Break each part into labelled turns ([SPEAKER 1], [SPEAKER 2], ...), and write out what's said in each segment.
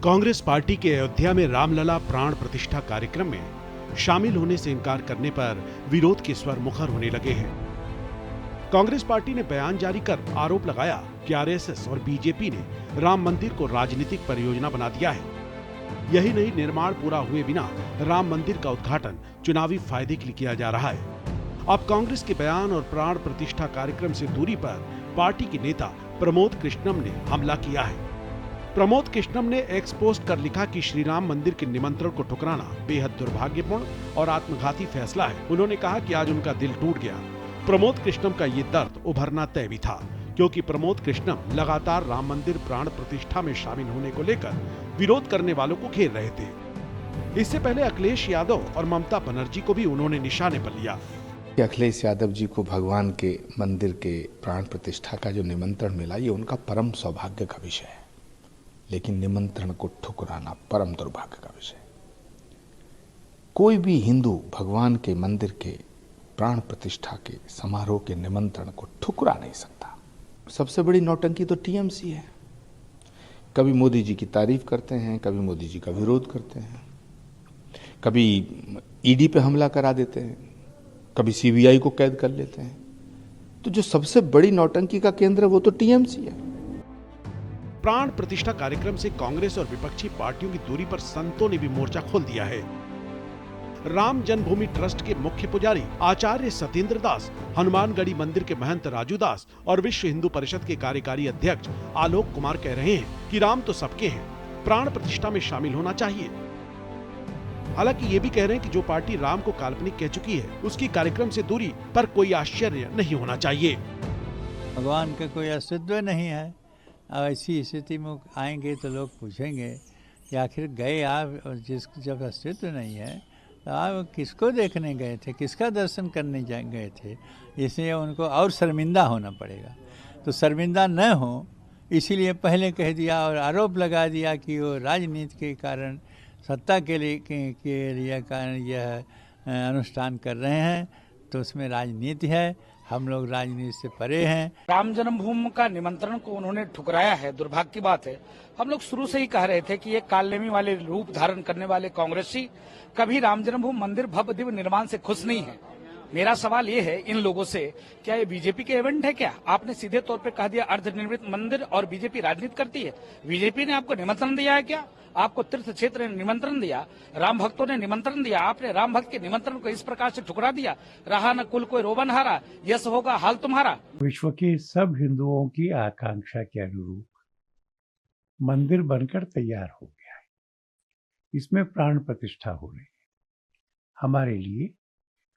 [SPEAKER 1] Congress party के अयोध्या में रामलला प्राण प्रतिष्ठा कार्यक्रम में शामिल होने से इनकार करने पर विरोध के स्वर मुखर होने लगे हैं। कांग्रेस पार्टी ने बयान जारी कर आरोप लगाया कि आरएसएस और बीजेपी ने राम मंदिर को राजनीतिक परियोजना बना दिया है। यही नहीं, निर्माण पूरा हुए बिना राम मंदिर का उद्घाटन चुनावी फायदे के लिए किया जा रहा है। अब कांग्रेस के बयान और प्राण प्रतिष्ठा कार्यक्रम से दूरी पर पार्टी के नेता प्रमोद कृष्णम ने हमला किया है। प्रमोद कृष्णम ने एक्स पोस्ट कर लिखा कि श्री राम मंदिर के निमंत्रण को ठुकराना बेहद दुर्भाग्यपूर्ण और आत्मघाती फैसला है। उन्होंने कहा कि आज उनका दिल टूट गया। प्रमोद कृष्णम का ये दर्द उभरना तय भी था, क्योंकि प्रमोद कृष्णम लगातार राम मंदिर प्राण प्रतिष्ठा में शामिल होने को लेकर विरोध करने वालों को घेर रहे थे। इससे पहले अखिलेश यादव और ममता बनर्जी को भी उन्होंने निशाने पर लिया।
[SPEAKER 2] अखिलेश यादव जी को भगवान के मंदिर के प्राण प्रतिष्ठा का जो निमंत्रण मिला, ये उनका परम सौभाग्य का विषय है, लेकिन निमंत्रण को ठुकराना परम दुर्भाग्य का विषय। कोई भी हिंदू भगवान के मंदिर के प्राण प्रतिष्ठा के समारोह के निमंत्रण को ठुकरा नहीं सकता। सबसे बड़ी नौटंकी तो टीएमसी है। कभी मोदी जी की तारीफ करते हैं, कभी मोदी जी का विरोध करते हैं, कभी ईडी पे हमला करा देते हैं, कभी सीबीआई को कैद कर लेते हैं। तो जो सबसे बड़ी नौटंकी का केंद्र है वो तो टीएमसी है।
[SPEAKER 1] प्राण प्रतिष्ठा कार्यक्रम से कांग्रेस और विपक्षी पार्टियों की दूरी पर संतों ने भी मोर्चा खोल दिया है। राम जन्मभूमि ट्रस्ट के मुख्य पुजारी आचार्य सत्येंद्र दास, हनुमानगढ़ी मंदिर के महंत राजू दास और विश्व हिंदू परिषद के कार्यकारी अध्यक्ष आलोक कुमार कह रहे हैं कि राम तो सबके हैं, प्राण प्रतिष्ठा में शामिल होना चाहिए। हालांकि ये भी कह रहे हैं कि जो पार्टी राम को काल्पनिक कह चुकी है, उसकी कार्यक्रम से दूरी पर कोई आश्चर्य नहीं होना चाहिए।
[SPEAKER 3] भगवान का कोई अस्तित्व नहीं है। ऐसी स्थिति में आएंगे तो लोग पूछेंगे कि आखिर गए आप, और जब अस्तित्व नहीं है तो आप किसको देखने गए थे, किसका दर्शन करने गए थे। इसलिए उनको और शर्मिंदा होना पड़ेगा। तो शर्मिंदा न हो इसीलिए पहले कह दिया और आरोप लगा दिया कि वो राजनीति के कारण, सत्ता के लिए कारण यह अनुष्ठान कर रहे हैं। तो उसमें राजनीति है, हम लोग राजनीति से परे हैं।
[SPEAKER 4] राम जन्मभूमि का निमंत्रण को उन्होंने ठुकराया है, दुर्भाग्य की बात है। हम लोग शुरू से ही कह रहे थे कि ये कालनेमी वाले रूप धारण करने वाले कांग्रेसी कभी राम जन्मभूमि मंदिर भव्य दिव्य निर्माण से खुश नहीं है। मेरा सवाल ये है इन लोगों से, क्या ये बीजेपी के इवेंट है क्या? आपने सीधे तौर पे कह दिया अर्धनिर्मित मंदिर और बीजेपी राजनीति करती है। बीजेपी ने आपको निमंत्रण दिया है क्या? आपको तीर्थ क्षेत्र ने निमंत्रण दिया, राम भक्तों ने निमंत्रण दिया, आपने राम भक्त के निमंत्रण को इस प्रकार से ठुकरा दिया। रहा न कुल कोई रोबन हारा, यश होगा हाल तुम्हारा।
[SPEAKER 5] विश्व के सब हिंदुओं की आकांक्षा के अनुरूप मंदिर बनकर तैयार हो गया है। इसमें प्राण प्रतिष्ठा हो रही है। हमारे लिए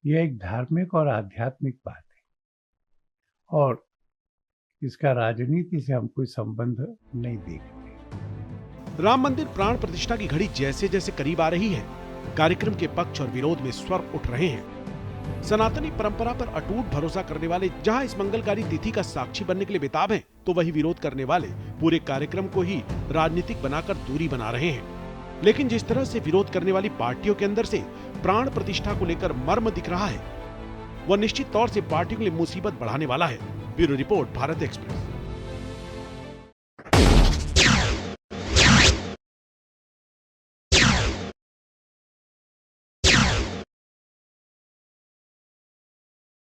[SPEAKER 5] यह एक धार्मिक और आध्यात्मिक बात है और इसका राजनीति से हम कोई संबंध नहीं देखते।
[SPEAKER 1] राम मंदिर प्राण प्रतिष्ठा की घड़ी जैसे जैसे करीब आ रही है, कार्यक्रम के पक्ष और विरोध में स्वर उठ रहे हैं। सनातनी परंपरा पर अटूट भरोसा करने वाले जहां इस मंगलकारी तिथि का साक्षी बनने के लिए बेताब हैं, तो वही विरोध करने वाले पूरे कार्यक्रम को ही राजनीतिक बनाकर दूरी बना रहे हैं। लेकिन जिस तरह से विरोध करने वाली पार्टियों के अंदर से प्राण प्रतिष्ठा को लेकर मर्म दिख रहा है, वह निश्चित तौर से पार्टियों के लिए मुसीबत बढ़ाने वाला है। Bureau report, Bharat express.